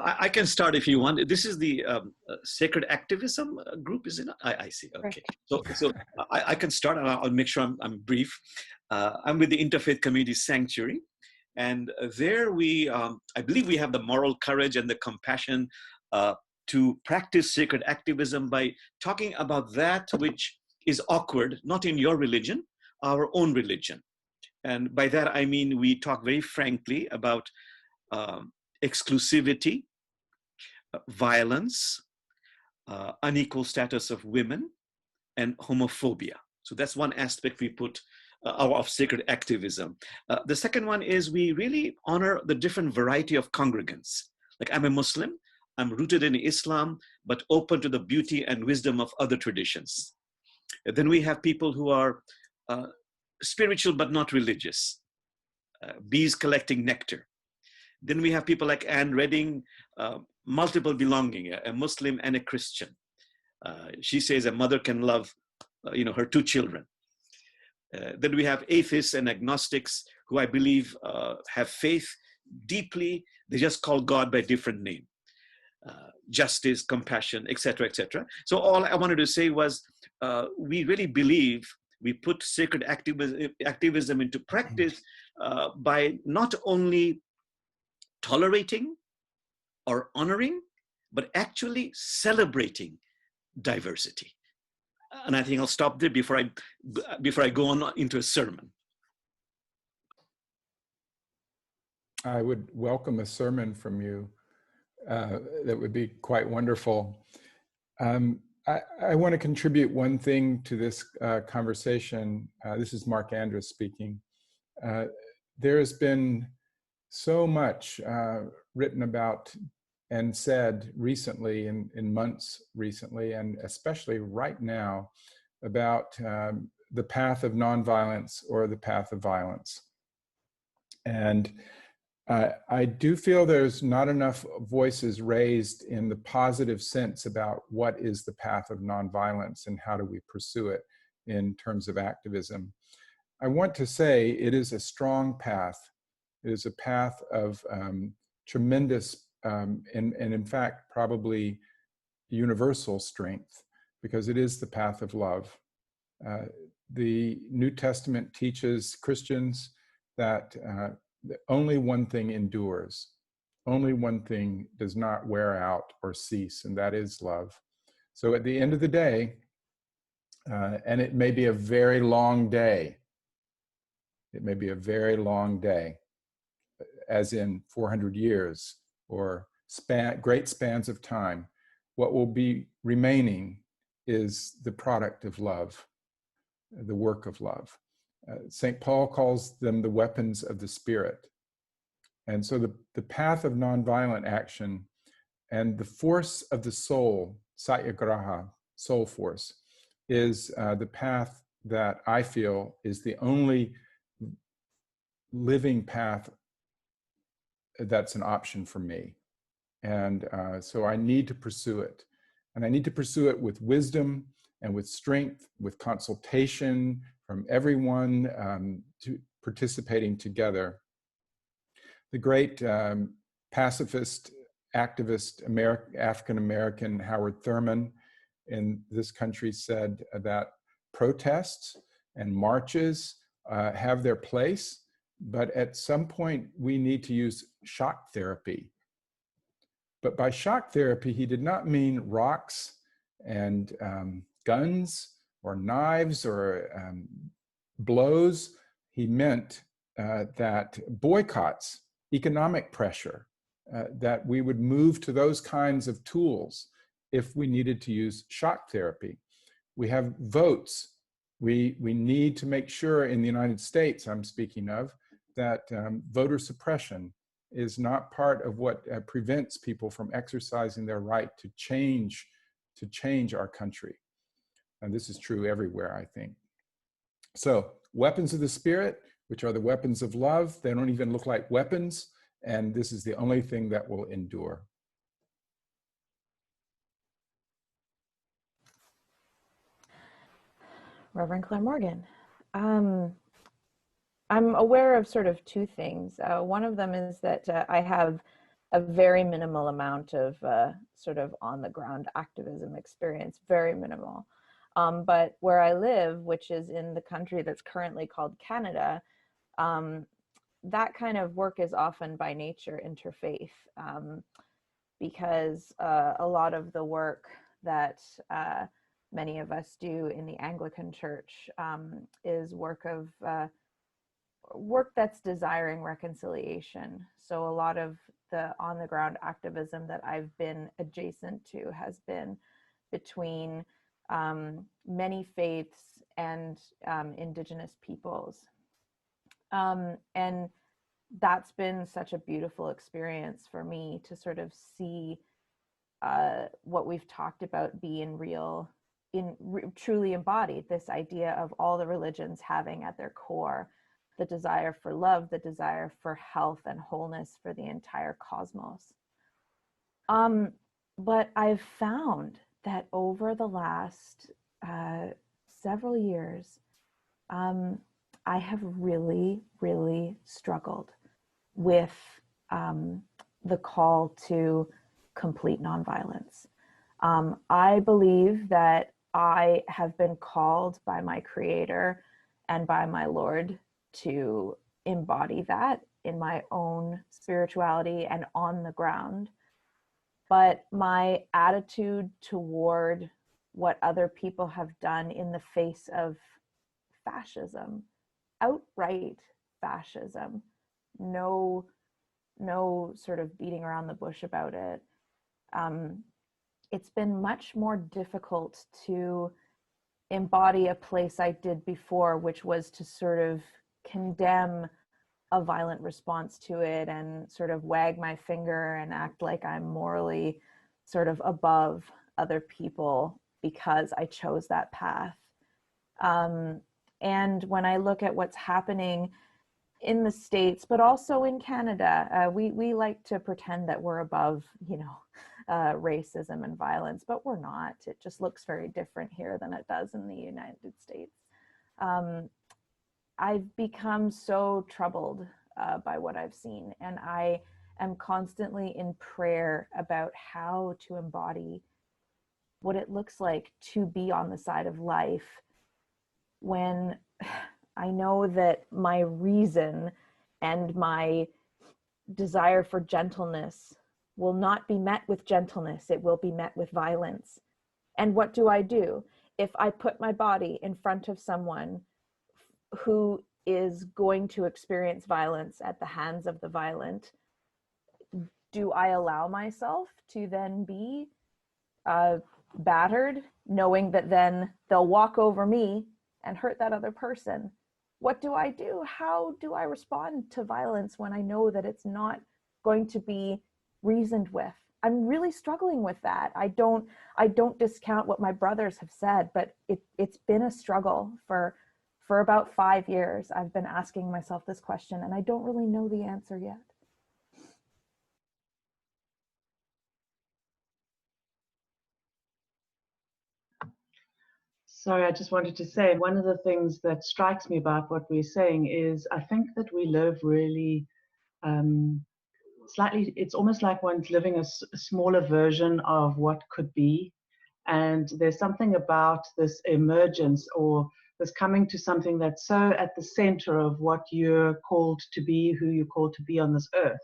I can start if you want. This is the Sacred Activism group, is it? I see. Okay. So I can start, and I'll make sure I'm brief. I'm with the Interfaith Community Sanctuary. And there I believe we have the moral courage and the compassion to practice sacred activism by talking about that which is awkward, not in your religion, our own religion. And by that, I mean, we talk very frankly about exclusivity, violence, unequal status of women, and homophobia. So that's one aspect we put of sacred activism. The second one is we really honor the different variety of congregants. Like I'm a Muslim, I'm rooted in Islam, but open to the beauty and wisdom of other traditions. And then we have people who are spiritual but not religious, bees collecting nectar. Then we have people like Anne Redding, multiple belonging, a Muslim and a Christian. She says a mother can love her two children. Then we have atheists and agnostics who I believe have faith deeply. They just call God by a different name. Justice, compassion, etc., etc. So all I wanted to say was we really believe we put sacred activism into practice by not only tolerating or honoring, but actually celebrating diversity. And I think I'll stop there before I go on into a sermon. I would welcome a sermon from you. That would be quite wonderful. I want to contribute one thing to this conversation. This is Marc Andrus speaking. There has been so much written about and said recently, in months recently, and especially right now, about the path of nonviolence or the path of violence. And I do feel there's not enough voices raised in the positive sense about what is the path of nonviolence and how do we pursue it in terms of activism. I want to say it is a strong path. It is a path of tremendous and in fact, probably universal strength, because it is the path of love. The New Testament teaches Christians that only one thing endures. Only one thing does not wear out or cease, and that is love. So at the end of the day, and it may be a very long day, it may be a very long day, as in 400 years, or great spans of time, what will be remaining is the product of love, the work of love. St. Paul calls them the weapons of the Spirit. And so the path of nonviolent action and the force of the soul, satyagraha, soul force, is the path that I feel is the only living path that's an option for me. And so I need to pursue it. And I need to pursue it with wisdom and with strength, with consultation from everyone participating together. The great pacifist, activist, African-American Howard Thurman in this country said that protests and marches have their place, but at some point we need to use shock therapy. But by shock therapy, he did not mean rocks and guns or knives or blows. He meant that boycotts, economic pressure, that we would move to those kinds of tools if we needed to use shock therapy. We have votes. We need to make sure in the United States, I'm speaking of, that voter suppression is not part of what prevents people from exercising their right to change our country. And this is true everywhere, I think. So weapons of the Spirit, which are the weapons of love, they don't even look like weapons, and this is the only thing that will endure. Reverend Clare Morgan. I'm aware of sort of two things. One of them is that I have a very minimal amount of sort of on the ground activism experience, very minimal. But where I live, which is in the country that's currently called Canada, that kind of work is often by nature interfaith, because a lot of the work that many of us do in the Anglican Church is work that's desiring reconciliation. So a lot of the on the ground activism that I've been adjacent to has been between many faiths and Indigenous peoples. And that's been such a beautiful experience for me to sort of see what we've talked about being real, truly embodied, this idea of all the religions having at their core the desire for love, the desire for health and wholeness for the entire cosmos. But I've found that over the last several years, I have really, really struggled with the call to complete nonviolence. I believe that I have been called by my Creator and by my Lord to embody that in my own spirituality and on the ground. But my attitude toward what other people have done in the face of fascism, outright fascism, no sort of beating around the bush about it, it's been much more difficult to embody a place I did before, which was to sort of condemn a violent response to it and sort of wag my finger and act like I'm morally sort of above other people because I chose that path. And when I look at what's happening in the States, but also in Canada, we like to pretend that we're above, racism and violence, but we're not. It just looks very different here than it does in the United States. I've become so troubled by what I've seen, and I am constantly in prayer about how to embody what it looks like to be on the side of life when I know that my reason and my desire for gentleness will not be met with gentleness. It will be met with violence. And what do? If I put my body in front of someone who is going to experience violence at the hands of the violent, do I allow myself to then be battered, knowing that then they'll walk over me and hurt that other person? What do? How do I respond to violence when I know that it's not going to be reasoned with? I'm really struggling with that. I don't discount what my brothers have said, but it's been a struggle for about 5 years. I've been asking myself this question, and I don't really know the answer yet. Sorry, I just wanted to say, one of the things that strikes me about what we're saying is I think that we live really slightly, it's almost like one's living a smaller version of what could be. And there's something about this emergence or this coming to something that's so at the center of what you're called to be, who you're called to be on this earth,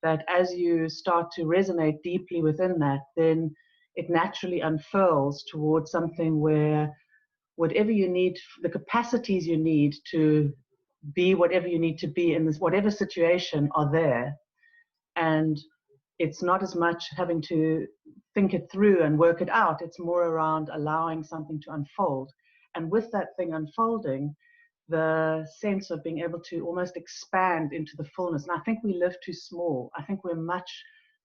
that as you start to resonate deeply within that, then it naturally unfurls towards something where whatever you need, the capacities you need to be whatever you need to be in this whatever situation are there. And it's not as much having to think it through and work it out. It's more around allowing something to unfold. And with that thing unfolding, the sense of being able to almost expand into the fullness. And I think we live too small. I think we're much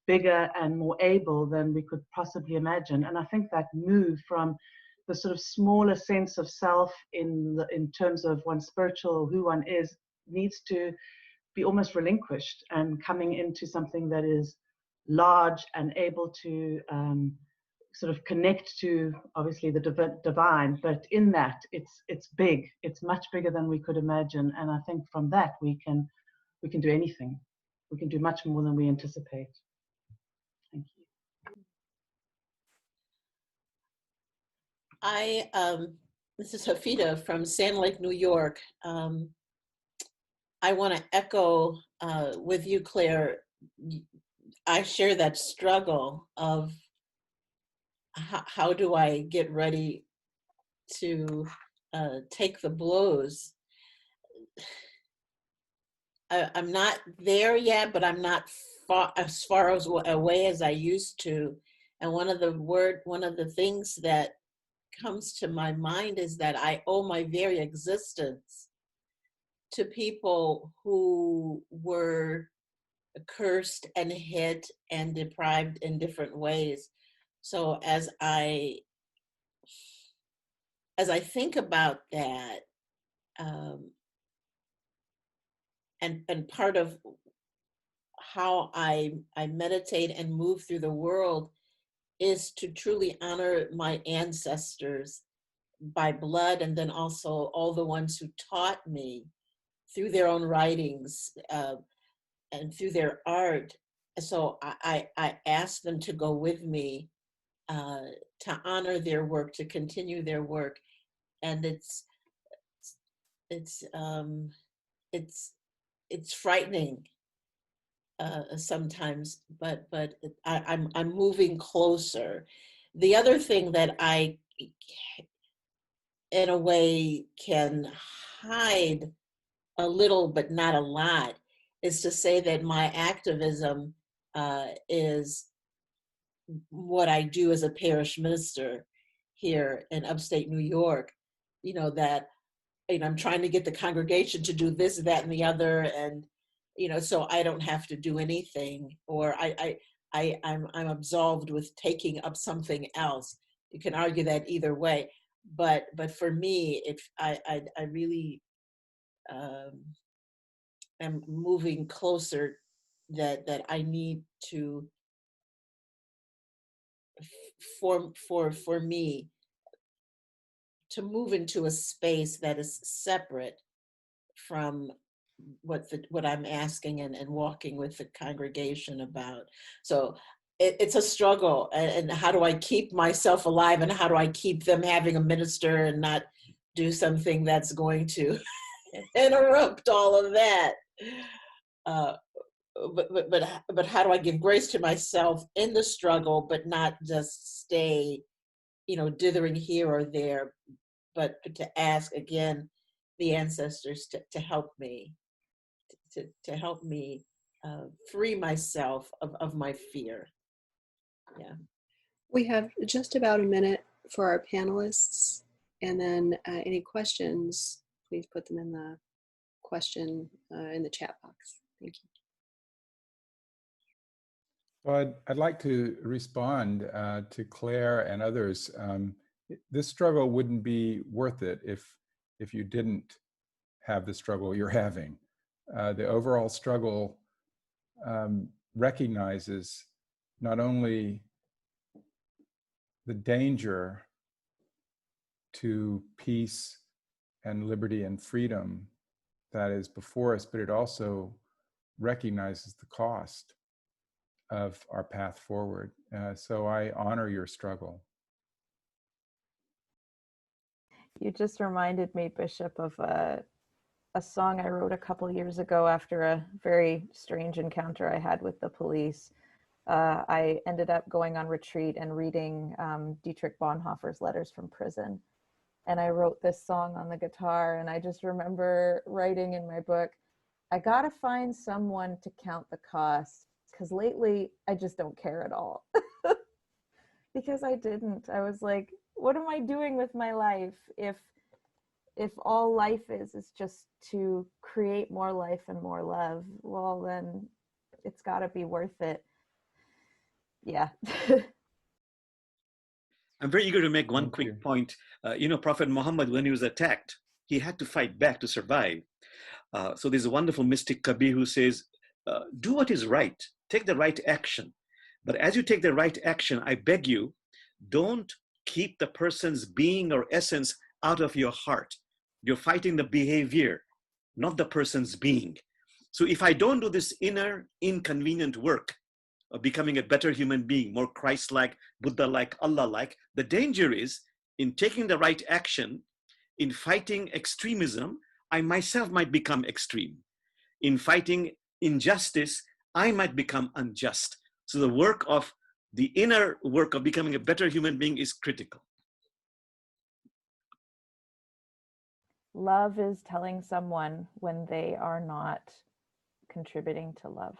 bigger and more able than we could possibly imagine. And I think that move from the sort of smaller sense of self in terms of one's spiritual, who one is, needs to be almost relinquished and coming into something that is large and able to sort of connect to obviously the divine, but in that it's big, it's much bigger than we could imagine. And I think from that we can do anything. We can do much more than we anticipate. This is Hafida from Sand Lake, New York. I want to echo with you, Claire. I share that struggle of how do I get ready to take the blows. I'm not there yet, but I'm not as far away as I used to. And one of the things that comes to my mind is that I owe my very existence to people who were cursed and hit and deprived in different ways. So as I think about that, and part of how I meditate and move through the world is to truly honor my ancestors by blood, and then also all the ones who taught me through their own writings and through their art. So I ask them to go with me to honor their work, to continue their work, and it's frightening sometimes, but I'm moving closer. The other thing that I, in a way, can hide a little but not a lot is to say that my activism is what I do as a parish minister here in upstate New York. You know, that I'm trying to get the congregation to do this, that, and the other, and so I don't have to do anything, or I'm absolved with taking up something else. You can argue that either way, but for me, if I really am moving closer, that I need to for me to move into a space that is separate from what I'm asking and walking with the congregation about. So it's a struggle, and how do I keep myself alive, and how do I keep them having a minister and not do something that's going to interrupt all of that. But how do I give grace to myself in the struggle, but not just stay, dithering here or there, but to ask again the ancestors to help me, to help me free myself of my fear. Yeah. We have just about a minute for our panelists, and then any questions, please put them in the question in the chat box. Thank you. Well, I'd like to respond to Claire and others. This struggle wouldn't be worth it if you didn't have the struggle you're having. The overall struggle recognizes not only the danger to peace and liberty and freedom that is before us, but it also recognizes the cost of our path forward. So I honor your struggle. You just reminded me, Bishop, of a song I wrote a couple years ago after a very strange encounter I had with the police. I ended up going on retreat and reading Dietrich Bonhoeffer's Letters from Prison. And I wrote this song on the guitar, and I just remember writing in my book, I gotta find someone to count the cost, because lately I just don't care at all. Because I didn't. I was like, what am I doing with my life if all life is just to create more life and more love? Well, then it's got to be worth it. Yeah. I'm very eager to make one quick point. Prophet Muhammad, when he was attacked, he had to fight back to survive. So there's a wonderful mystic Kabir who says, do what is right, take the right action. But as you take the right action, I beg you, don't keep the person's being or essence out of your heart. You're fighting the behavior, not the person's being. So if I don't do this inner inconvenient work of becoming a better human being, more Christ-like, Buddha-like, Allah-like, the danger is in taking the right action, in fighting extremism, I myself might become extreme. In fighting injustice, I might become unjust. So the inner work of becoming a better human being is critical. Love is telling someone when they are not contributing to love.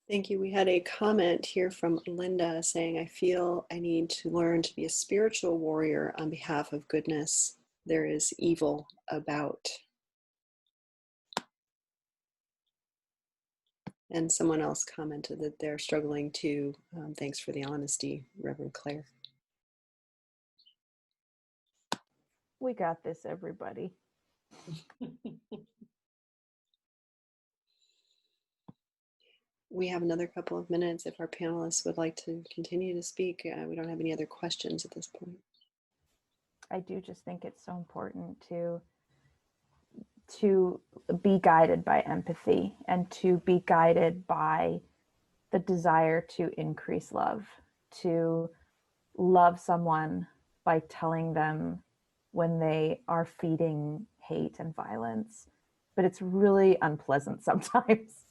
Thank you. We had a comment here from Linda saying, I feel I need to learn to be a spiritual warrior on behalf of goodness. There is evil about. And someone else commented that they're struggling too. Thanks for the honesty, Reverend Clare. We got this, everybody. We have another couple of minutes if our panelists would like to continue to speak. We don't have any other questions at this point. I do just think it's so important to be guided by empathy and to be guided by the desire to increase love, to love someone by telling them when they are feeding hate and violence. But it's really unpleasant sometimes.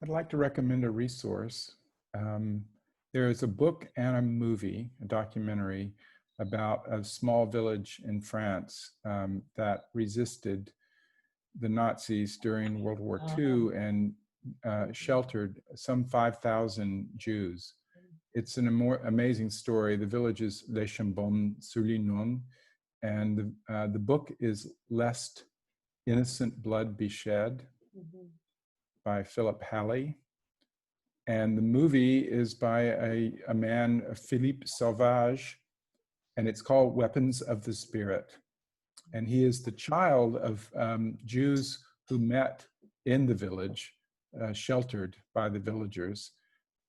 I'd like to recommend a resource. There is a book and a movie, a documentary about a small village in France that resisted the Nazis during World War II and sheltered some 5,000 Jews. It's an amazing story. The village is Les Chambon-sur-Lignon, and the book is Lest Innocent Blood Be Shed by Philip Halley. And the movie is by a man, Philippe Sauvage, and it's called Weapons of the Spirit. And he is the child of Jews who met in the village, sheltered by the villagers.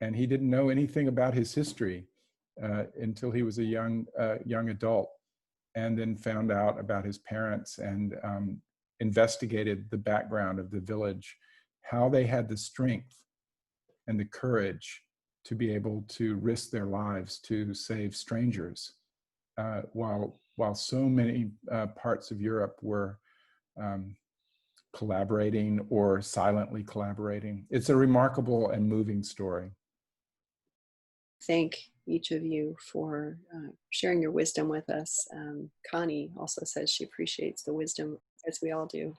And he didn't know anything about his history until he was a young adult, and then found out about his parents and investigated the background of the village, how they had the strength and the courage to be able to risk their lives to save strangers, while so many parts of Europe were collaborating or silently collaborating. It's a remarkable and moving story. Thank each of you for sharing your wisdom with us. Connie also says she appreciates the wisdom, as we all do.